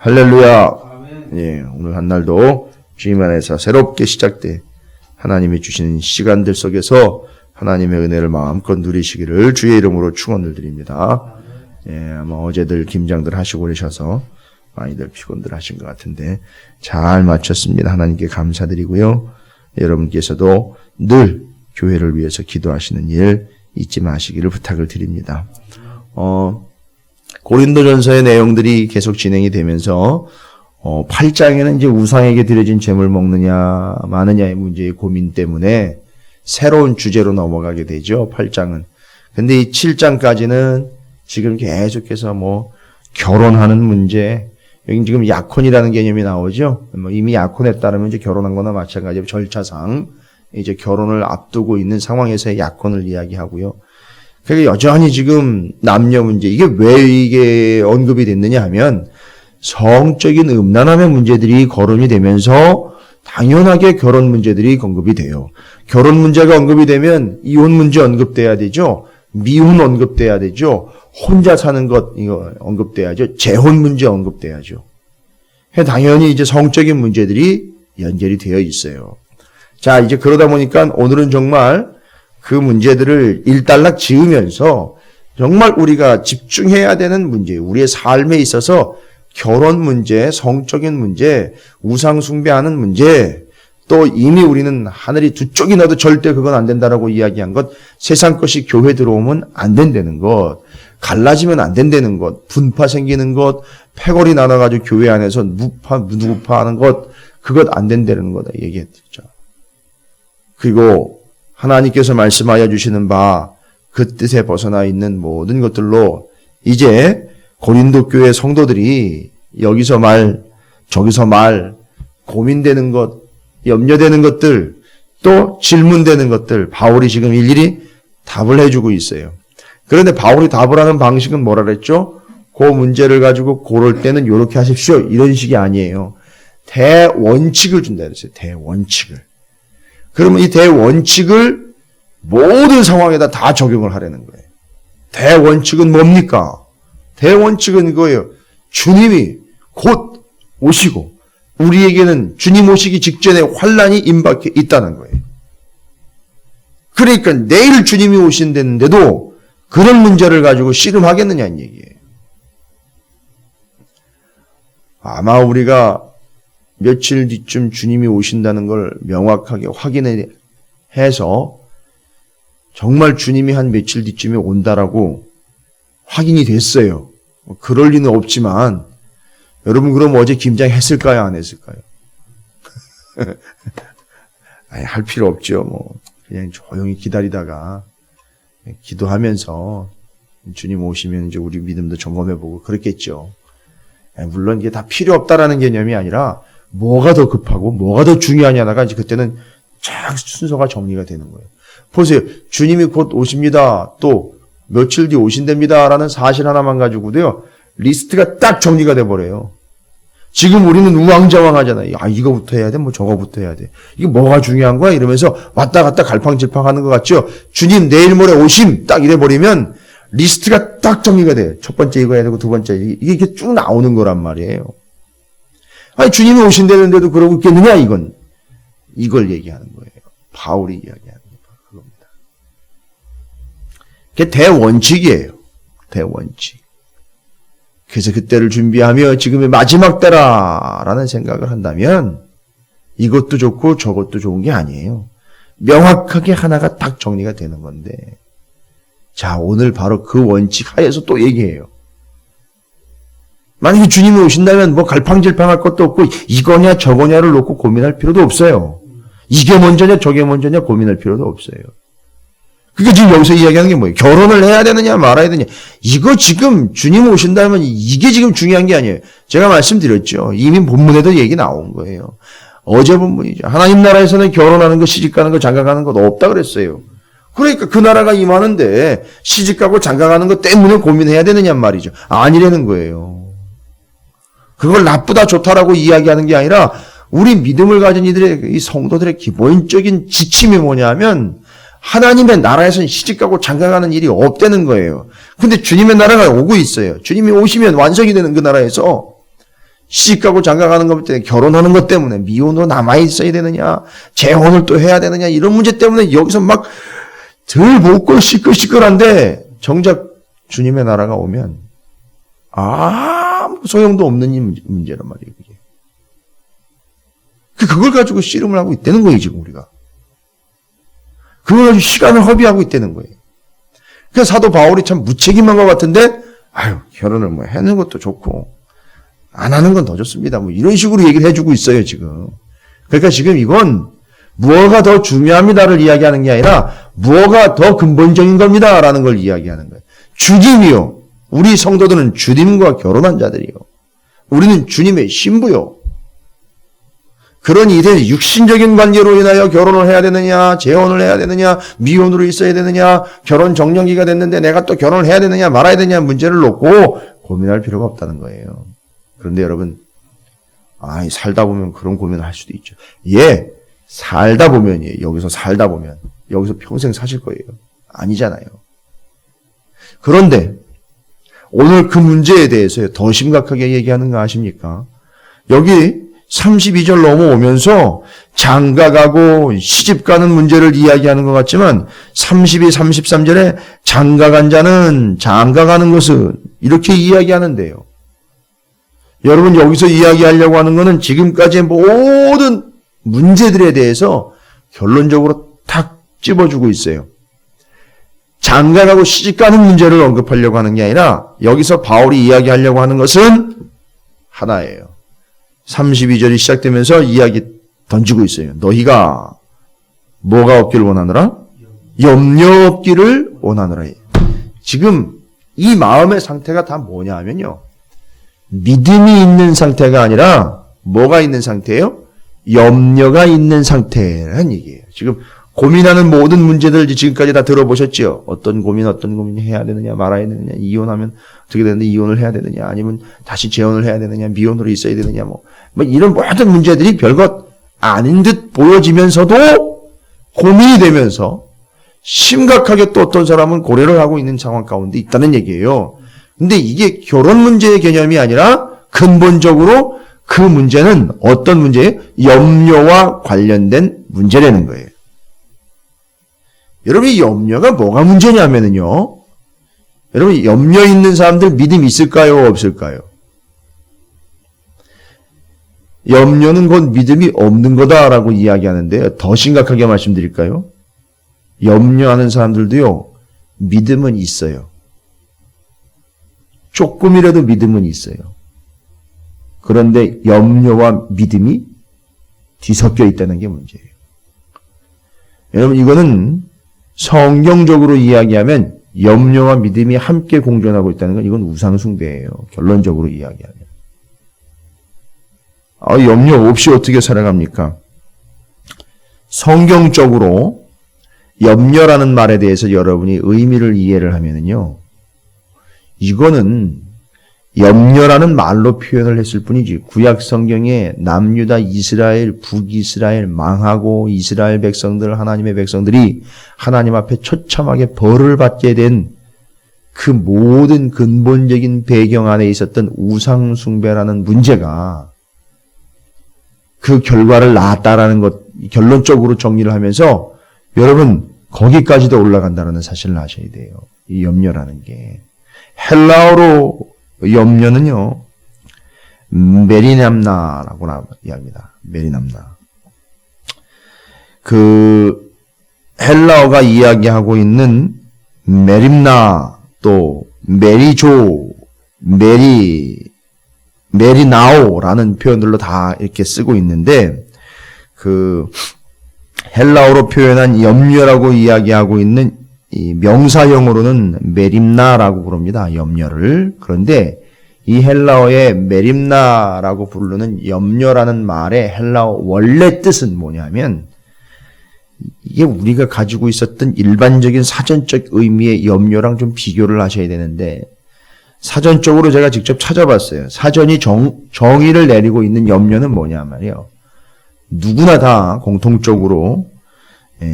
할렐루야. 아멘. 예, 오늘 한 날도 주님 안에서 새롭게 시작돼 하나님이 주시는 시간들 속에서 하나님의 은혜를 마음껏 누리시기를 주의 이름으로 축원을 드립니다. 예, 아마 어제들 김장들 하시고 그러셔서 많이들 피곤들 하신 것 같은데 잘 마쳤습니다. 하나님께 감사드리고요. 여러분께서도 늘 교회를 위해서 기도하시는 일 잊지 마시기를 부탁을 드립니다. 고린도전서의 내용들이 계속 진행이 되면서 8장에는 이제 우상에게 드려진 제물 먹느냐 마느냐의 문제의 고민 때문에 새로운 주제로 넘어가게 되죠. 8장은. 근데 이 7장까지는 지금 계속해서 결혼하는 문제, 여기 지금 약혼이라는 개념이 나오죠. 이미 약혼에 따르면 이제 결혼한 거나 마찬가지로 절차상 이제 결혼을 앞두고 있는 상황에서의 약혼을 이야기하고요. 그러니까 여전히 지금 남녀 문제, 이게 언급이 됐느냐 하면 성적인 음란함의 문제들이 거론이 되면서 당연하게 결혼 문제들이 언급이 돼요. 결혼 문제가 언급이 되면 이혼 문제 언급돼야 되죠. 미혼 언급돼야 되죠. 혼자 사는 것 이거 언급돼야죠. 재혼 문제 언급돼야죠. 당연히 이제 성적인 문제들이 연결이 되어 있어요. 자, 이제 그러다 보니까 오늘은 정말 그 문제들을 일단락 지으면서 정말 우리가 집중해야 되는 문제, 우리의 삶에 있어서 결혼 문제, 성적인 문제, 우상 숭배하는 문제, 또 이미 우리는 하늘이 두 쪽이 나도 절대 그건 안 된다라고 이야기한 것, 세상 것이 교회 들어오면 안 된다는 것, 갈라지면 안 된다는 것, 분파 생기는 것, 패거리 나눠가지고 교회 안에서 누구파하는 것, 그것 안 된다는 거다 얘기했죠. 그리고 하나님께서 말씀하여 주시는 바 그 뜻에 벗어나 있는 모든 것들로 이제 고린도 교회 성도들이 여기서 말 저기서 말 고민되는 것, 염려되는 것들, 또 질문되는 것들 바울이 지금 일일이 답을 해주고 있어요. 그런데 바울이 답을 하는 방식은 뭐라 그랬죠? 그 문제를 가지고 고를 때는 이렇게 하십시오. 이런 식이 아니에요. 대원칙을 준다 그랬어요. 대원칙을. 그러면 이 대원칙을 모든 상황에다 다 적용을 하려는 거예요. 대원칙은 뭡니까? 대원칙은 이거예요. 주님이 곧 오시고 우리에게는 주님 오시기 직전에 환난이 임박해 있다는 거예요. 그러니까 내일 주님이 오신다는데도 그런 문제를 가지고 씨름하겠느냐는 얘기예요. 아마 우리가 며칠 뒤쯤 주님이 오신다는 걸 명확하게 확인해서 정말 주님이 한 며칠 뒤쯤에 온다라고 확인이 됐어요. 그럴 리는 없지만 여러분 그럼 어제 김장했을까요? 안 했을까요? 아니, 할 필요 없죠. 그냥 조용히 기다리다가 기도하면서 주님 오시면 이제 우리 믿음도 점검해보고 그렇겠죠. 물론 이게 다 필요 없다라는 개념이 아니라 뭐가 더 급하고 뭐가 더 중요하냐가 이제 그때는 쫙 순서가 정리가 되는 거예요. 보세요. 주님이 곧 오십니다. 또 며칠 뒤 오신답니다라는 사실 하나만 가지고도요. 리스트가 딱 정리가 돼버려요. 지금 우리는 우왕좌왕하잖아요. 이거부터 해야 돼. 저거부터 해야 돼. 이게 뭐가 중요한 거야? 이러면서 왔다 갔다 갈팡질팡하는 것 같죠? 주님 내일 모레 오심 딱 이래버리면 리스트가 딱 정리가 돼요. 첫 번째 이거 해야 되고 두 번째 이게 쭉 나오는 거란 말이에요. 주님이 오신다는데도 그러고 있겠느냐 이걸 얘기하는 거예요. 바울이 이야기하는 그겁니다. 그게 대원칙이에요. 대원칙. 그래서 그때를 준비하며 지금의 마지막 때라라는 생각을 한다면 이것도 좋고 저것도 좋은 게 아니에요. 명확하게 하나가 딱 정리가 되는 건데 자 오늘 바로 그 원칙 하에서 또 얘기해요. 만약에 주님이 오신다면 갈팡질팡할 것도 없고 이거냐 저거냐를 놓고 고민할 필요도 없어요. 이게 먼저냐 저게 먼저냐 고민할 필요도 없어요. 그게 지금 여기서 이야기하는 게 뭐예요? 결혼을 해야 되느냐 말아야 되느냐. 이거 지금 주님 오신다면 이게 지금 중요한 게 아니에요. 제가 말씀드렸죠. 이미 본문에도 얘기 나온 거예요. 어제 본문이죠. 하나님 나라에서는 결혼하는 거 시집가는 거 장가가는 거 없다 그랬어요. 그러니까 그 나라가 임하는데 시집가고 장가가는 것 때문에 고민해야 되느냐 말이죠. 아니라는 거예요. 그걸 나쁘다 좋다라고 이야기하는 게 아니라 우리 믿음을 가진 이들의 이 성도들의 기본적인 지침이 뭐냐면 하나님의 나라에서는 시집가고 장가가는 일이 없다는 거예요. 근데 주님의 나라가 오고 있어요. 주님이 오시면 완성이 되는 그 나라에서 시집가고 장가가는 것 때문에, 결혼하는 것 때문에 미혼으로 남아있어야 되느냐, 재혼을 또 해야 되느냐, 이런 문제 때문에 여기서 막 덜 먹고 시끌시끌한데 정작 주님의 나라가 오면 아무 소용도 없는 이 문제란 말이에요. 그걸 가지고 씨름을 하고 있다는 거예요, 지금 우리가. 그걸 가지고 시간을 허비하고 있다는 거예요. 그래서 사도 바울이 참 무책임한 것 같은데, 결혼을 뭐 해는 것도 좋고, 안 하는 건 더 좋습니다. 뭐 이런 식으로 얘기를 해주고 있어요, 지금. 그러니까 지금 이건 무엇가 더 중요합니다를 이야기하는 게 아니라 무엇가 더 근본적인 겁니다라는 걸 이야기하는 거예요. 주님이요. 우리 성도들은 주님과 결혼한 자들이요. 우리는 주님의 신부요. 그러니 이제 육신적인 관계로 인하여 결혼을 해야 되느냐, 재혼을 해야 되느냐, 미혼으로 있어야 되느냐, 결혼 정년기가 됐는데 내가 또 결혼을 해야 되느냐, 말아야 되느냐 문제를 놓고 고민할 필요가 없다는 거예요. 그런데 여러분, 살다 보면 그런 고민을 할 수도 있죠. 살다 보면, 여기서 살다 보면, 여기서 평생 사실 거예요. 아니잖아요. 그런데 오늘 그 문제에 대해서 더 심각하게 얘기하는 거 아십니까? 여기 32절 넘어오면서 장가가고 시집가는 문제를 이야기하는 것 같지만 32, 33절에 장가간 자는 장가가는 것은 이렇게 이야기하는데요. 여러분 여기서 이야기하려고 하는 것은 지금까지의 모든 문제들에 대해서 결론적으로 탁 집어주고 있어요. 장가가고 시집가는 문제를 언급하려고 하는 게 아니라 여기서 바울이 이야기하려고 하는 것은 하나예요. 32절이 시작되면서 이야기 던지고 있어요. 너희가 뭐가 없기를 원하노라? 염려 없기를 원하노라. 지금 이 마음의 상태가 다 뭐냐 하면요. 믿음이 있는 상태가 아니라 뭐가 있는 상태예요? 염려가 있는 상태라는 얘기예요. 지금 고민하는 모든 문제들 지금까지 다 들어보셨죠? 어떤 고민 해야 되느냐, 말아야 되느냐, 이혼하면 어떻게 되는데 이혼을 해야 되느냐, 아니면 다시 재혼을 해야 되느냐, 미혼으로 있어야 되느냐, 뭐 이런 모든 문제들이 별것 아닌 듯 보여지면서도 고민이 되면서 심각하게 또 어떤 사람은 고려를 하고 있는 상황 가운데 있다는 얘기예요. 근데 이게 결혼 문제의 개념이 아니라 근본적으로 그 문제는 어떤 문제예요? 염려와 관련된 문제라는 거예요. 여러분, 이 염려가 뭐가 문제냐면요. 여러분, 염려 있는 사람들 믿음 있을까요? 없을까요? 염려는 곧 믿음이 없는 거다라고 이야기하는데 더 심각하게 말씀드릴까요? 염려하는 사람들도요, 믿음은 있어요. 조금이라도 믿음은 있어요. 그런데 염려와 믿음이 뒤섞여 있다는 게 문제예요. 여러분, 이거는 성경적으로 이야기하면 염려와 믿음이 함께 공존하고 있다는 건 이건 우상숭배예요. 결론적으로 이야기하면. 염려 없이 어떻게 살아갑니까? 성경적으로 염려라는 말에 대해서 여러분이 의미를 이해를 하면은요. 이거는 염려라는 말로 표현을 했을 뿐이지 구약 성경에 남유다, 이스라엘, 북이스라엘 망하고 이스라엘 백성들, 하나님의 백성들이 하나님 앞에 처참하게 벌을 받게 된 그 모든 근본적인 배경 안에 있었던 우상 숭배라는 문제가 그 결과를 낳았다라는 것, 결론적으로 정리를 하면서 여러분 거기까지도 올라간다는 사실을 아셔야 돼요. 이 염려라는 게. 헬라어로 염려는요, 메리남나라고 이야기합니다. 메리남나. 그 헬라어가 이야기하고 있는 메림나, 또 메리조, 메리나오라는 표현들로 다 이렇게 쓰고 있는데, 그 헬라어로 표현한 염려라고 이야기하고 있는 이 명사형으로는 메림나라고 부릅니다. 염려를. 그런데 이 헬라어의 메림나라고 부르는 염려라는 말의 헬라어 원래 뜻은 뭐냐면 이게 우리가 가지고 있었던 일반적인 사전적 의미의 염려랑 좀 비교를 하셔야 되는데 사전적으로 제가 직접 찾아봤어요. 사전이 정의를 내리고 있는 염려는 뭐냐 말이에요. 누구나 다 공통적으로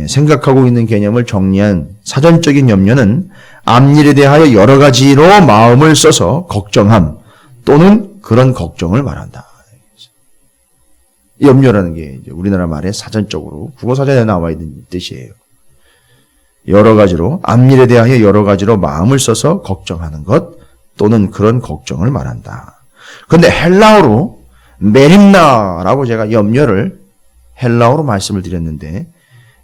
생각하고 있는 개념을 정리한 사전적인 염려는 앞일에 대하여 여러 가지로 마음을 써서 걱정함 또는 그런 걱정을 말한다. 염려라는 게 이제 우리나라 말에 사전적으로 국어사전에 나와 있는 뜻이에요. 여러 가지로 앞일에 대하여 여러 가지로 마음을 써서 걱정하는 것 또는 그런 걱정을 말한다. 그런데 헬라어로 메림나라고 제가 염려를 헬라어로 말씀을 드렸는데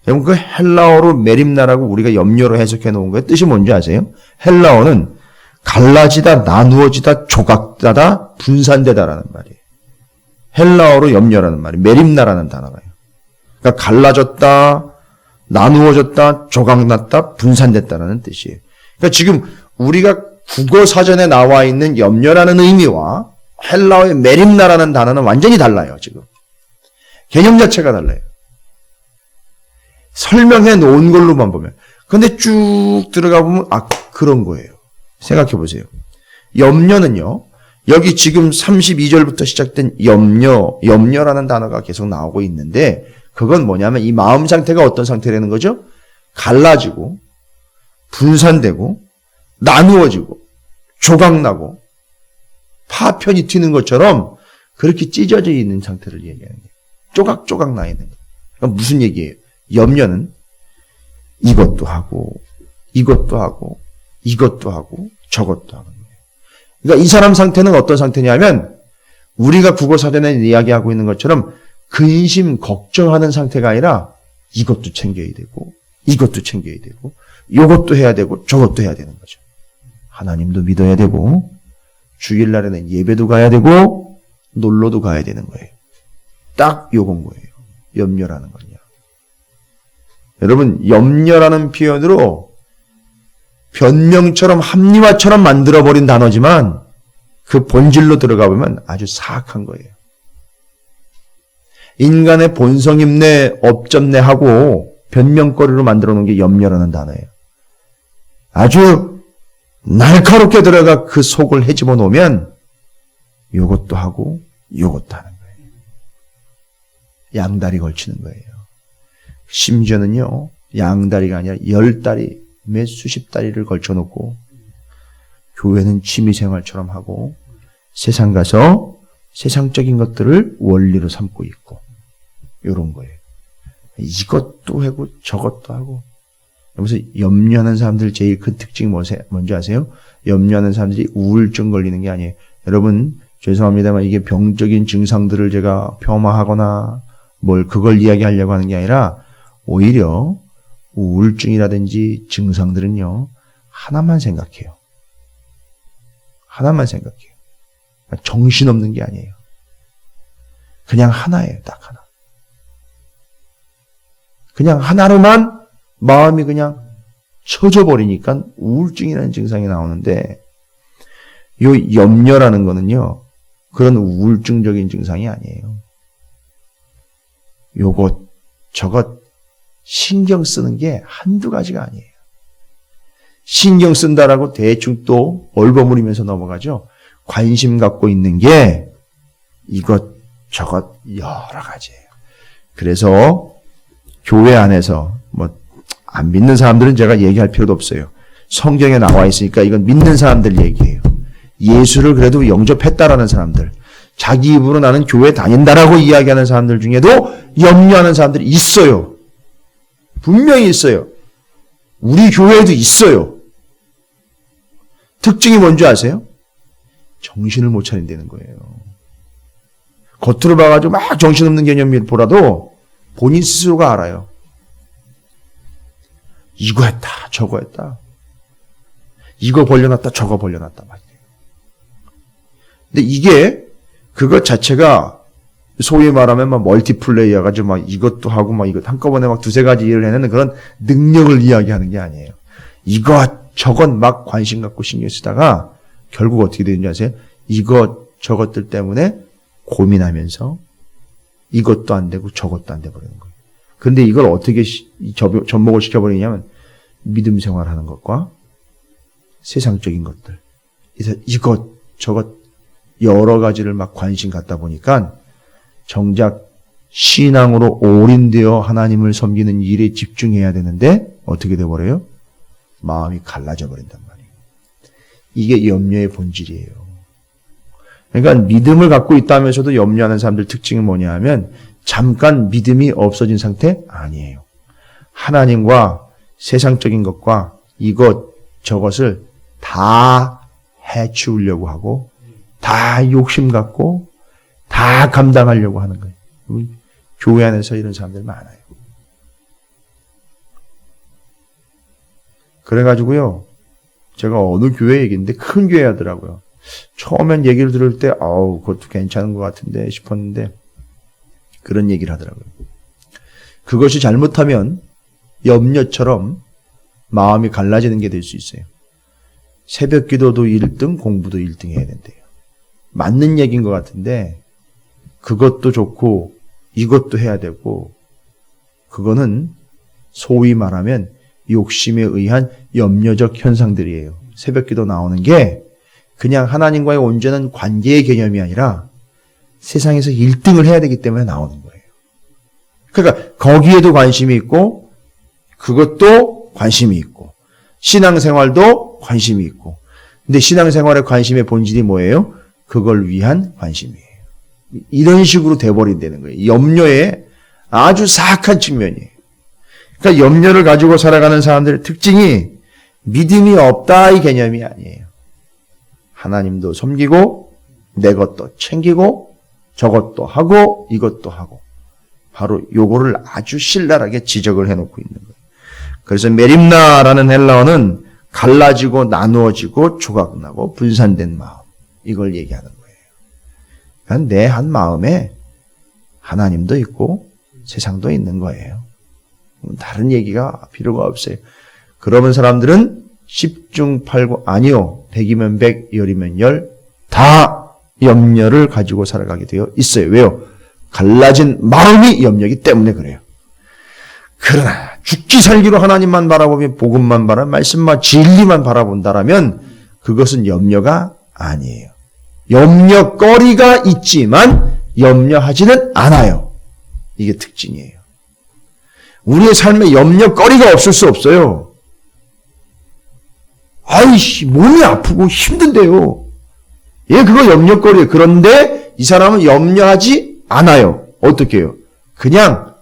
여러분 그 헬라어로 메림나라고 우리가 염려로 해석해 놓은 거의 뜻이 뭔지 아세요? 헬라어는 갈라지다, 나누어지다, 조각다다, 분산되다라는 말이에요. 헬라어로 염려라는 말이 메림나라는 단어가요. 그러니까 갈라졌다, 나누어졌다, 조각났다, 분산됐다라는 뜻이에요. 그러니까 지금 우리가 국어 사전에 나와 있는 염려라는 의미와 헬라어의 메림나라는 단어는 완전히 달라요, 지금. 개념 자체가 달라요. 설명해 놓은 걸로만 보면. 근데 쭉 들어가 보면, 그런 거예요. 생각해 보세요. 염려는요, 여기 지금 32절부터 시작된 염려라는 단어가 계속 나오고 있는데, 그건 뭐냐면 이 마음 상태가 어떤 상태라는 거죠? 갈라지고, 분산되고, 나누어지고, 조각나고, 파편이 튀는 것처럼 그렇게 찢어져 있는 상태를 얘기하는 거예요. 조각조각 나 있는 거예요. 그럼 무슨 얘기예요? 염려는 이것도 하고, 이것도 하고, 이것도 하고, 저것도 하는 거예요. 그러니까 이 사람 상태는 어떤 상태냐면 우리가 국어사전에 이야기하고 있는 것처럼 근심, 걱정하는 상태가 아니라 이것도 챙겨야 되고, 이것도 챙겨야 되고, 이것도 해야 되고, 저것도 해야 되는 거죠. 하나님도 믿어야 되고, 주일날에는 예배도 가야 되고, 놀러도 가야 되는 거예요. 딱 요건 거예요. 염려라는 건요. 여러분, 염려라는 표현으로 변명처럼 합리화처럼 만들어버린 단어지만 그 본질로 들어가 보면 아주 사악한 거예요. 인간의 본성임내, 업접내 하고 변명거리로 만들어 놓은 게 염려라는 단어예요. 아주 날카롭게 들어가 그 속을 헤집어 놓으면 요것도 하고 요것도 하는 거예요. 양다리 걸치는 거예요. 심지어는요, 양다리가 아니라 10다리, 몇 수십 다리를 걸쳐놓고 교회는 취미생활처럼 하고 세상 가서 세상적인 것들을 원리로 삼고 있고 이런 거예요. 이것도 하고 저것도 하고. 그래서 염려하는 사람들 제일 큰 특징이 뭔지 아세요? 염려하는 사람들이 우울증 걸리는 게 아니에요. 여러분 죄송합니다만 이게 병적인 증상들을 제가 폄하하거나 그걸 이야기하려고 하는 게 아니라 오히려 우울증이라든지 증상들은요, 하나만 생각해요. 하나만 생각해요. 정신없는 게 아니에요. 그냥 하나예요, 딱 하나. 그냥 하나로만 마음이 그냥 처져 버리니까 우울증이라는 증상이 나오는데, 요 염려라는 거는요, 그런 우울증적인 증상이 아니에요. 요것, 저것, 신경 쓰는 게 한두 가지가 아니에요. 신경 쓴다라고 대충 또 얼버무리면서 넘어가죠. 관심 갖고 있는 게 이것 저것 여러 가지예요. 그래서 교회 안에서 안 믿는 사람들은 제가 얘기할 필요도 없어요. 성경에 나와 있으니까 이건 믿는 사람들 얘기예요. 예수를 그래도 영접했다라는 사람들, 자기 입으로 나는 교회 다닌다라고 이야기하는 사람들 중에도 염려하는 사람들이 있어요. 분명히 있어요. 우리 교회에도 있어요. 특징이 뭔지 아세요? 정신을 못 차린다는 거예요. 겉으로 봐가지고 막 정신없는 개념을 보라도 본인 스스로가 알아요. 이거 했다, 저거 했다. 이거 벌려놨다, 저거 벌려놨다. 근데 이게 그것 자체가 소위 말하면 막 멀티플레이어 가지고 막 이것도 하고 막 이것 한꺼번에 막 두세 가지 일을 해내는 그런 능력을 이야기하는 게 아니에요. 이것 저것 막 관심 갖고 신경 쓰다가 결국 어떻게 되는지 아세요? 이것 저것들 때문에 고민하면서 이것도 안 되고 저것도 안 돼 버리는 거예요. 근데 이걸 어떻게 접목을 시켜버리냐면 믿음 생활하는 것과 세상적인 것들. 그래서 이것 저것 여러 가지를 막 관심 갖다 보니까 정작 신앙으로 올인되어 하나님을 섬기는 일에 집중해야 되는데 어떻게 돼버려요? 마음이 갈라져 버린단 말이에요. 이게 염려의 본질이에요. 그러니까 믿음을 갖고 있다면서도 염려하는 사람들 특징은 뭐냐 하면 잠깐 믿음이 없어진 상태? 아니에요. 하나님과 세상적인 것과 이것 저것을 다 해치우려고 하고 다 욕심 갖고 다 감당하려고 하는 거예요. 교회 안에서 이런 사람들 많아요. 그래가지고요, 제가 어느 교회 얘기인데 큰 교회 하더라고요. 처음엔 얘기를 들을 때 그것도 괜찮은 것 같은데 싶었는데 그런 얘기를 하더라고요. 그것이 잘못하면 염려처럼 마음이 갈라지는 게 될 수 있어요. 새벽 기도도 1등, 공부도 1등 해야 된대요. 맞는 얘기인 것 같은데 그것도 좋고 이것도 해야 되고 그거는 소위 말하면 욕심에 의한 염려적 현상들이에요. 새벽 기도 나오는 게 그냥 하나님과의 온전한 관계의 개념이 아니라 세상에서 1등을 해야 되기 때문에 나오는 거예요. 그러니까 거기에도 관심이 있고 그것도 관심이 있고 신앙생활도 관심이 있고 근데 신앙생활의 관심의 본질이 뭐예요? 그걸 위한 관심이에요. 이런 식으로 돼버린다는 거예요. 염려의 아주 사악한 측면이에요. 그러니까 염려를 가지고 살아가는 사람들의 특징이 믿음이 없다 이 개념이 아니에요. 하나님도 섬기고 내 것도 챙기고 저것도 하고 이것도 하고 바로 요거를 아주 신랄하게 지적을 해놓고 있는 거예요. 그래서 메림나라는 헬라어는 갈라지고 나누어지고 조각나고 분산된 마음 이걸 얘기하는 거예요. 그러니까 내 한 마음에 하나님도 있고 세상도 있는 거예요. 다른 얘기가 필요가 없어요. 그러면 사람들은 10중 8구 아니요. 100이면 100, 10이면 10 다 염려를 가지고 살아가게 되어 있어요. 왜요? 갈라진 마음이 염려이기 때문에 그래요. 그러나 죽기 살기로 하나님만 바라보며 복음만 바라보며 말씀만 진리만 바라본다라면 그것은 염려가 아니에요. 염려거리가 있지만 염려하지는 않아요. 이게 특징이에요. 우리의 삶에 염려거리가 없을 수 없어요. 아이씨, 몸이 아프고 힘든데요. 예, 그거 염려거리예요. 그런데 이 사람은 염려하지 않아요. 어떻게 해요? 그냥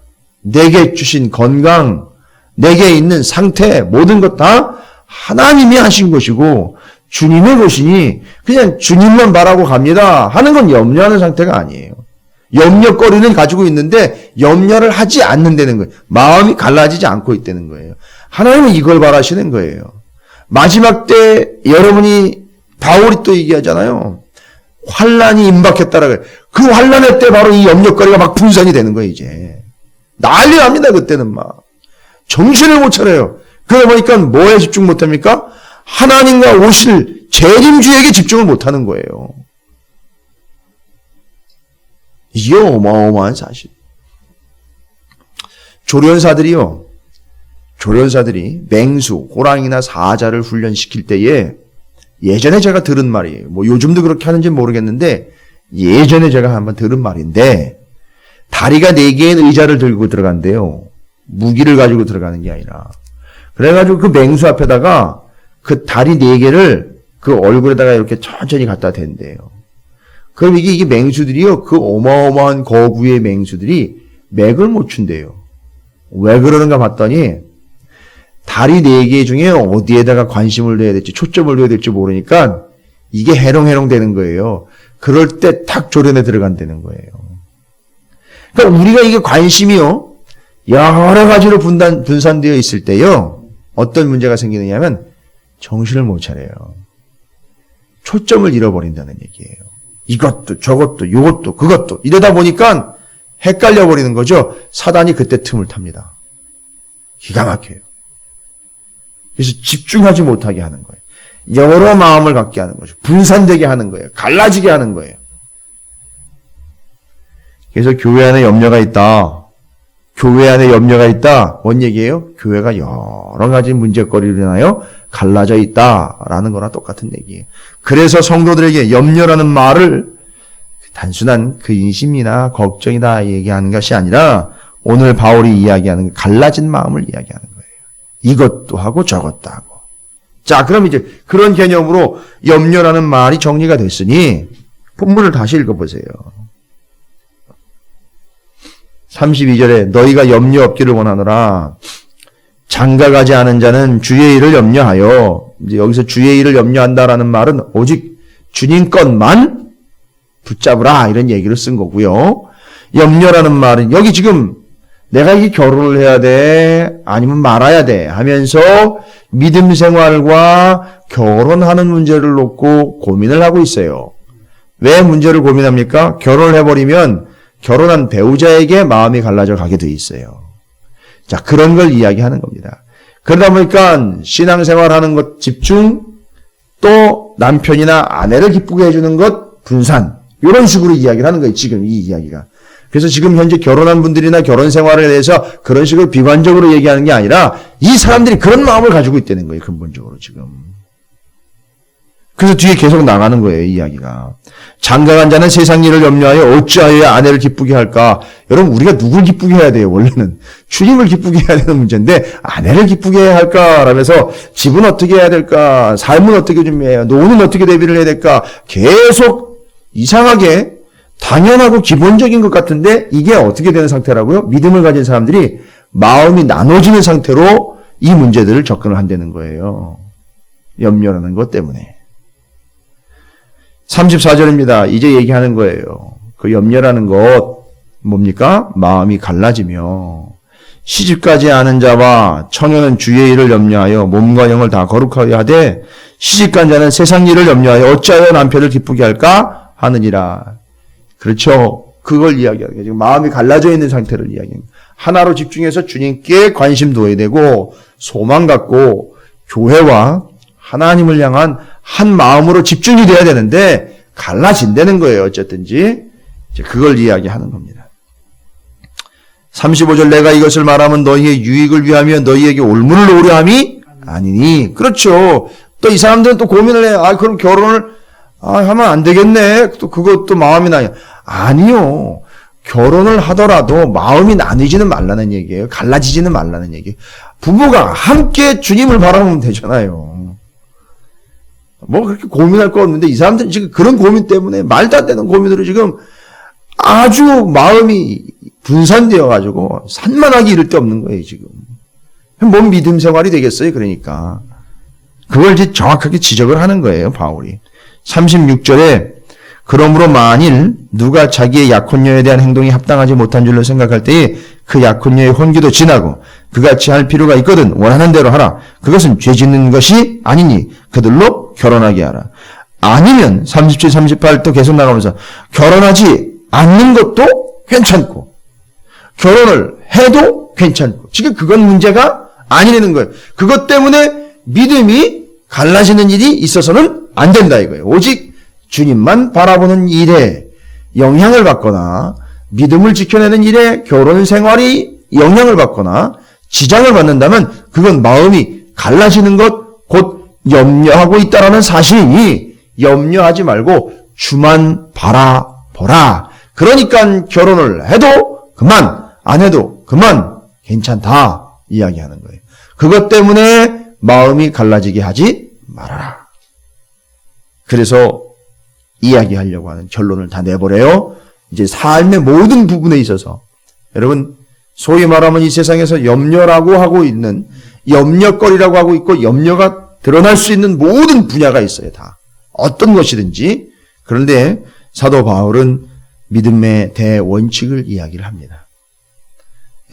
내게 주신 건강, 내게 있는 상태, 모든 것 다 하나님이 하신 것이고 주님의 것이니 그냥 주님만 바라고 갑니다 하는 건 염려하는 상태가 아니에요. 염려거리는 가지고 있는데 염려를 하지 않는다는 거예요. 마음이 갈라지지 않고 있다는 거예요. 하나님은 이걸 바라시는 거예요. 마지막 때 여러분이 바울이 또 얘기하잖아요. 환란이 임박했다라고. 그 환란의 때 바로 이 염려거리가 막 분산이 되는 거예요. 이제 난리 납니다. 그때는 막 정신을 못 차려요. 그러다 보니까 뭐에 집중 못합니까? 하나님과 오실 재림주에게 집중을 못하는 거예요. 이게 어마어마한 사실. 조련사들이 맹수, 호랑이나 사자를 훈련시킬 때에 예전에 제가 들은 말이에요. 뭐 요즘도 그렇게 하는지 모르겠는데 예전에 제가 한번 들은 말인데 다리가 4개인 의자를 들고 들어간대요. 무기를 가지고 들어가는 게 아니라. 그래가지고 그 맹수 앞에다가 그 다리 4개를 그 얼굴에다가 이렇게 천천히 갖다 댄대요. 그럼 이게 맹수들이요. 그 어마어마한 거구의 맹수들이 맥을 못 춘대요. 왜 그러는가 봤더니 다리 4개 중에 어디에다가 관심을 둬야 될지 초점을 둬야 될지 모르니까 이게 해롱해롱 되는 거예요. 그럴 때 탁 조련에 들어간다는 거예요. 그러니까 우리가 이게 관심이요. 여러 가지로 분산되어 있을 때요. 어떤 문제가 생기느냐면 정신을 못 차려요. 초점을 잃어버린다는 얘기예요. 이것도 저것도 요것도 그것도 이러다 보니까 헷갈려 버리는 거죠. 사단이 그때 틈을 탑니다. 기가 막혀요. 그래서 집중하지 못하게 하는 거예요. 여러 마음을 갖게 하는 거죠. 분산되게 하는 거예요. 갈라지게 하는 거예요. 그래서 교회 안에 염려가 있다. 교회 안에 염려가 있다. 뭔 얘기예요? 교회가 여러 가지 문제거리로 인하여 갈라져 있다라는 거랑 똑같은 얘기예요. 그래서 성도들에게 염려라는 말을 단순한 근심이나 걱정이다 얘기하는 것이 아니라 오늘 바울이 이야기하는 갈라진 마음을 이야기하는 거예요. 이것도 하고 저것도 하고. 자, 그럼 이제 그런 개념으로 염려라는 말이 정리가 됐으니 본문을 다시 읽어보세요. 32절에 너희가 염려 없기를 원하노라. 장가가지 않은 자는 주의 일을 염려하여, 이제 여기서 주의 일을 염려한다라는 말은 오직 주님 것만 붙잡으라 이런 얘기를 쓴 거고요. 염려라는 말은 여기 지금 내가 이 결혼을 해야 돼 아니면 말아야 돼 하면서 믿음 생활과 결혼하는 문제를 놓고 고민을 하고 있어요. 왜 문제를 고민합니까? 결혼을 해버리면 결혼한 배우자에게 마음이 갈라져 가게 돼 있어요. 자, 그런 걸 이야기하는 겁니다. 그러다 보니까 신앙생활하는 것 집중, 또 남편이나 아내를 기쁘게 해주는 것 분산, 이런 식으로 이야기를 하는 거예요. 지금 이 이야기가. 그래서 지금 현재 결혼한 분들이나 결혼 생활에 대해서 그런 식으로 비관적으로 얘기하는 게 아니라 이 사람들이 그런 마음을 가지고 있다는 거예요. 근본적으로 지금. 그래서 뒤에 계속 나가는 거예요. 이 이야기가. 장가간 자는 세상 일을 염려하여 어찌하여 아내를 기쁘게 할까? 여러분, 우리가 누굴 기쁘게 해야 돼요? 원래는 주님을 기쁘게 해야 되는 문제인데 아내를 기쁘게 해야 할까? 라면서 집은 어떻게 해야 될까? 삶은 어떻게 준비해야, 노후는 어떻게 대비를 해야 될까? 계속 이상하게 당연하고 기본적인 것 같은데 이게 어떻게 되는 상태라고요? 믿음을 가진 사람들이 마음이 나눠지는 상태로 이 문제들을 접근을 한다는 거예요. 염려라는 것 때문에. 34절입니다. 이제 얘기하는 거예요. 그 염려라는 것 뭡니까? 마음이 갈라지며 시집가지 않은 자와 처녀는 주의 일을 염려하여 몸과 영을 다 거룩하게 하되 시집간 자는 세상 일을 염려하여 어찌하여 남편을 기쁘게 할까 하느니라. 그렇죠. 그걸 이야기하는 거예요. 지금 마음이 갈라져 있는 상태를 이야기하는 거예요. 하나로 집중해서 주님께 관심 둬야 되고 소망 갖고 교회와 하나님을 향한 한 마음으로 집중이 돼야 되는데 갈라진다는 거예요. 어쨌든지 이제 그걸 이야기하는 겁니다. 35절 내가 이것을 말하면 너희의 유익을 위하며 너희에게 올무를 놓으려 함이 아니니. 그렇죠. 또 이 사람들은 또 고민을 해요. 그럼 결혼을 하면 안 되겠네. 또 그것도 마음이 나요. 아니요. 결혼을 하더라도 마음이 나뉘지는 말라는 얘기예요. 갈라지지는 말라는 얘기예요. 부부가 함께 주님을 바라보면 되잖아요. 뭐 그렇게 고민할 거 없는데 이 사람들은 지금 그런 고민 때문에 말도 안 되는 고민으로 지금 아주 마음이 분산되어 가지고 산만하기 이를 데 없는 거예요. 지금 뭔 믿음 생활이 되겠어요. 그러니까 그걸 이제 정확하게 지적을 하는 거예요. 바울이 36절에 그러므로 만일 누가 자기의 약혼녀에 대한 행동이 합당하지 못한 줄로 생각할 때에 그 약혼녀의 혼기도 지나고 그같이 할 필요가 있거든 원하는 대로 하라. 그것은 죄 짓는 것이 아니니 그들로 결혼하게 하라. 아니면 37, 38도 계속 나가면서 결혼하지 않는 것도 괜찮고 결혼을 해도 괜찮고 지금 그건 문제가 아니라는 거예요. 그것 때문에 믿음이 갈라지는 일이 있어서는 안 된다 이거예요. 오직 주님만 바라보는 일에 영향을 받거나 믿음을 지켜내는 일에 결혼 생활이 영향을 받거나 지장을 받는다면 그건 마음이 갈라지는 것, 곧 염려하고 있다라는 사실이니 염려하지 말고 주만 바라보라. 그러니까 결혼을 해도 그만, 안 해도 그만, 괜찮다 이야기하는 거예요. 그것 때문에 마음이 갈라지게 하지 말아라. 그래서 이야기하려고 하는 결론을 다 내버려요. 이제 삶의 모든 부분에 있어서 여러분 소위 말하면 이 세상에서 염려라고 하고 있는 염려거리라고 하고 있고 염려가 드러날 수 있는 모든 분야가 있어요. 다 어떤 것이든지. 그런데 사도 바울은 믿음의 대원칙을 이야기를 합니다.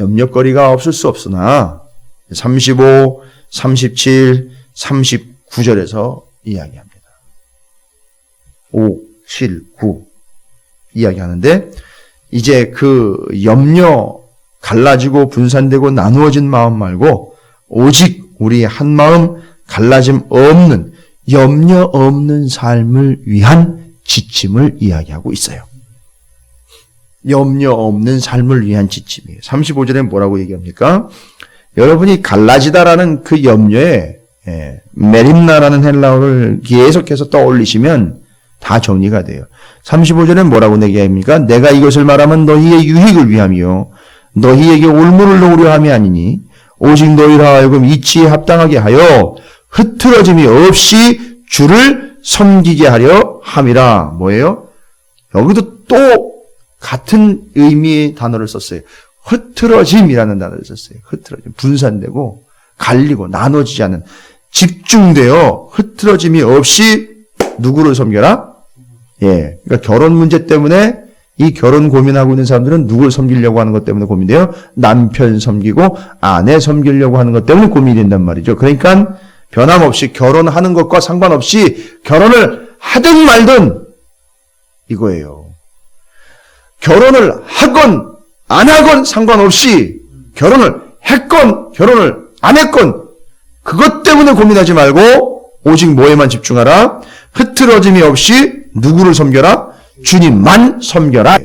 염려거리가 없을 수 없으나 35, 37, 39절에서 이야기합니다. 5, 7, 9 이야기하는데 이제 그 염려 갈라지고 분산되고 나누어진 마음 말고 오직 우리 한 마음 갈라짐 없는 염려 없는 삶을 위한 지침을 이야기하고 있어요. 염려 없는 삶을 위한 지침이에요. 35절에 뭐라고 얘기합니까? 여러분이 갈라지다라는 그 염려에 메림나라는 헬라어를 계속해서 떠올리시면 다 정리가 돼요. 35절에 뭐라고 얘기합니까? 내가 이것을 말하면 너희의 유익을 위함이요 너희에게 올무를 놓으려 함이 아니니 오직 너희로 하여금 이치에 합당하게 하여 흐트러짐이 없이 주를 섬기게 하려 함이라. 뭐예요? 여기도 또 같은 의미의 단어를 썼어요. 흐트러짐이라는 단어를 썼어요. 흐트러짐. 분산되고 갈리고 나눠지지 않는, 집중되어 흐트러짐이 없이 누구를 섬겨라? 예. 그러니까 결혼 문제 때문에 이 결혼 고민하고 있는 사람들은 누굴 섬기려고 하는 것 때문에 고민돼요? 남편 섬기고 아내 섬기려고 하는 것 때문에 고민이 된단 말이죠. 그러니까 변함없이 결혼하는 것과 상관없이 결혼을 하든 말든 이거예요. 결혼을 하건 안 하건 상관없이 결혼을 했건 결혼을 안 했건 그것 때문에 고민하지 말고 오직 뭐에만 집중하라? 흐트러짐이 없이 누구를 섬겨라? 주님만 섬겨라.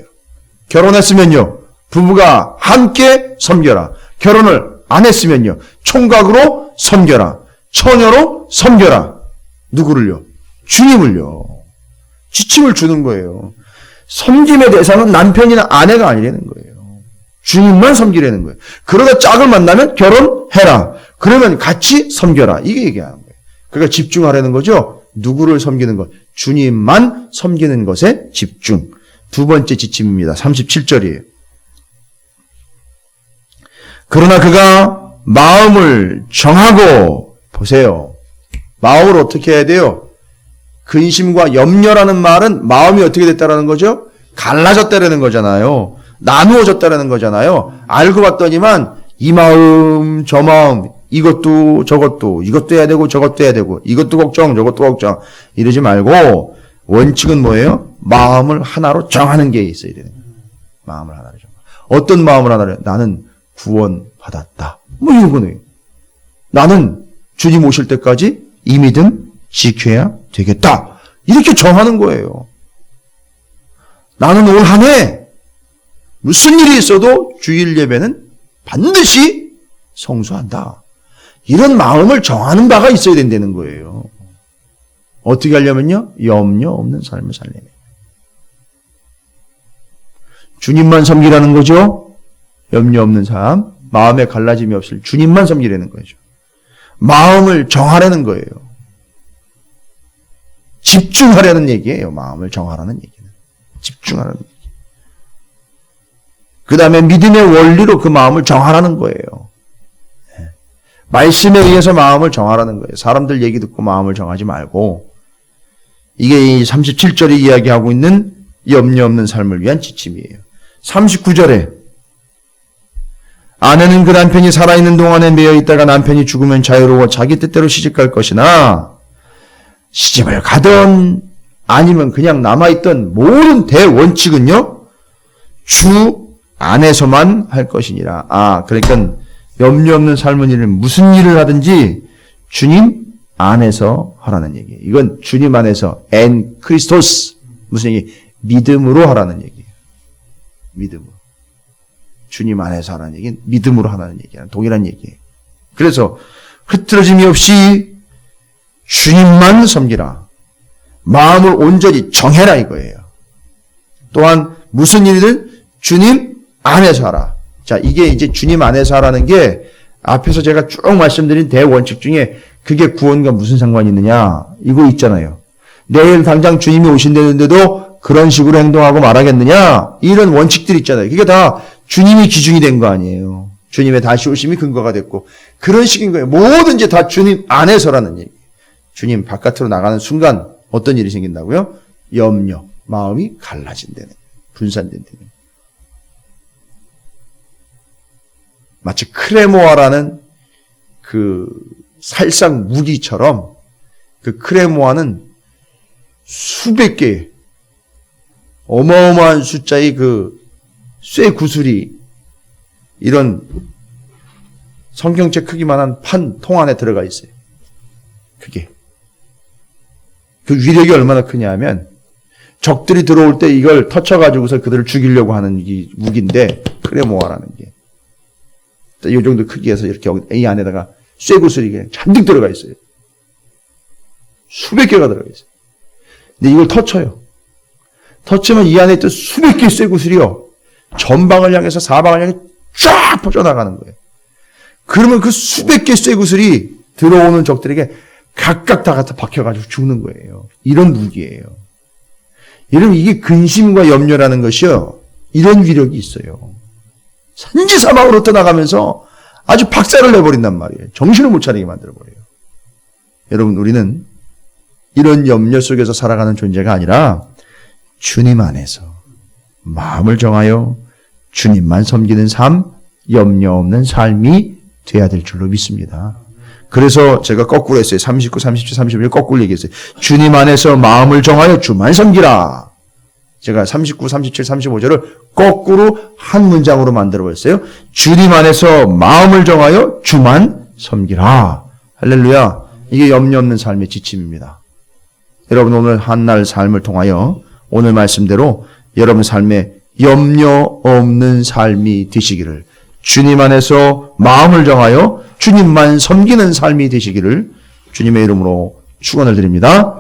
결혼했으면요, 부부가 함께 섬겨라. 결혼을 안 했으면요, 총각으로 섬겨라. 처녀로 섬겨라. 누구를요? 주님을요. 지침을 주는 거예요. 섬김의 대상은 남편이나 아내가 아니라는 거예요. 주님만 섬기라는 거예요. 그러다 짝을 만나면 결혼해라. 그러면 같이 섬겨라. 이게 얘기하는 거예요. 그러니까 집중하라는 거죠. 누구를 섬기는 것? 주님만 섬기는 것에 집중. 두 번째 지침입니다. 37절이에요. 그러나 그가 마음을 정하고, 보세요. 마음을 어떻게 해야 돼요? 근심과 염려라는 말은 마음이 어떻게 됐다라는 거죠? 갈라졌다라는 거잖아요. 나누어졌다라는 거잖아요. 알고 봤더니만 이 마음 저 마음, 이것도 저것도, 이것도 해야 되고 저것도 해야 되고, 이것도 걱정 저것도 걱정 이러지 말고, 원칙은 뭐예요? 마음을 하나로 정하는 게 있어야 되는 거예요. 마음을 하나로 정하. 어떤 마음을 하나로? 나는 구원받았다. 뭐 이런 거네요. 나는 주님 오실 때까지 이 믿음 지켜야 되겠다. 이렇게 정하는 거예요. 나는 올 한 해 무슨 일이 있어도 주일 예배는 반드시 성수한다. 이런 마음을 정하는 바가 있어야 된다는 거예요. 어떻게 하려면요? 염려 없는 삶을 살려면. 주님만 섬기라는 거죠. 염려 없는 삶, 마음에 갈라짐이 없을 주님만 섬기라는 거죠. 마음을 정하라는 거예요. 집중하라는 얘기예요. 마음을 정하라는 얘기는. 집중하라는 얘기. 그 다음에 믿음의 원리로 그 마음을 정하라는 거예요. 말씀에 의해서 마음을 정하라는 거예요. 사람들 얘기 듣고 마음을 정하지 말고, 이게 이 37절에 이야기하고 있는 염려 없는 삶을 위한 지침이에요. 39절에 아내는 그 남편이 살아있는 동안에 매여 있다가 남편이 죽으면 자유로워 자기 뜻대로 시집갈 것이나, 시집을 가든 아니면 그냥 남아있던 모든 대원칙은요, 주 안에서만 할 것이니라. 그러니까 염려 없는 삶은 일은 무슨 일을 하든지 주님 안에서 하라는 얘기예요. 이건 주님 안에서 엔 크리스토스, 무슨 얘기? 믿음으로 하라는 얘기예요. 믿음으로. 주님 안에서 하라는 얘기는 믿음으로 하라는 얘기야. 동일한 얘기예요. 그래서 흐트러짐이 없이 주님만 섬기라. 마음을 온전히 정해라 이거예요. 또한 무슨 일이든 주님 안에서 하라. 자, 이게 이제 주님 안에서 하라는 게 앞에서 제가 쭉 말씀드린 대원칙 중에 그게 구원과 무슨 상관이 있느냐? 이거 있잖아요. 내일 당장 주님이 오신다는데도 그런 식으로 행동하고 말하겠느냐? 이런 원칙들이 있잖아요. 그게 다 주님이 기준이 된 거 아니에요. 주님의 다시 오심이 근거가 됐고 그런 식인 거예요. 뭐든지 다 주님 안에서라는 얘기. 주님 바깥으로 나가는 순간 어떤 일이 생긴다고요? 염려, 마음이 갈라진다는, 분산된다는. 마치 크레모아라는 그 살상 무기처럼 그 크레모아는 수백 개의 어마어마한 숫자의 그 쇠 구슬이 이런 성경책 크기만한 통 안에 들어가 있어요. 그게. 그 위력이 얼마나 크냐 하면 적들이 들어올 때 이걸 터쳐가지고서 그들을 죽이려고 하는 이 무기인데, 크레모아라는 게. 이 정도 크기에서 이렇게 이 안에다가 쇠구슬이 그냥 잔뜩 들어가 있어요. 수백 개가 들어가 있어요. 근데 이걸 터쳐요. 터치면 이 안에 있던 수백 개의 쇠구슬이요, 전방을 향해서 사방을 향해 쫙 퍼져나가는 거예요. 그러면 그 수백 개의 쇠구슬이 들어오는 적들에게 각각 다 갖다 박혀가지고 죽는 거예요. 이런 무기예요. 여러분, 이게 근심과 염려라는 것이요, 이런 위력이 있어요. 산지사방으로 떠나가면서 아주 박살을 내버린단 말이에요. 정신을 못 차리게 만들어버려요. 여러분, 우리는 이런 염려 속에서 살아가는 존재가 아니라 주님 안에서 마음을 정하여 주님만 섬기는 삶, 염려 없는 삶이 돼야 될 줄로 믿습니다. 그래서 제가 거꾸로 했어요. 39, 37, 31 거꾸로 얘기했어요. 주님 안에서 마음을 정하여 주만 섬기라. 제가 39, 37, 35절을 거꾸로 한 문장으로 만들어버렸어요. 주님 안에서 마음을 정하여 주만 섬기라. 할렐루야. 이게 염려 없는 삶의 지침입니다. 여러분, 오늘 한날 삶을 통하여 오늘 말씀대로 여러분 삶에 염려 없는 삶이 되시기를, 주님 안에서 마음을 정하여 주님만 섬기는 삶이 되시기를 주님의 이름으로 축원을 드립니다.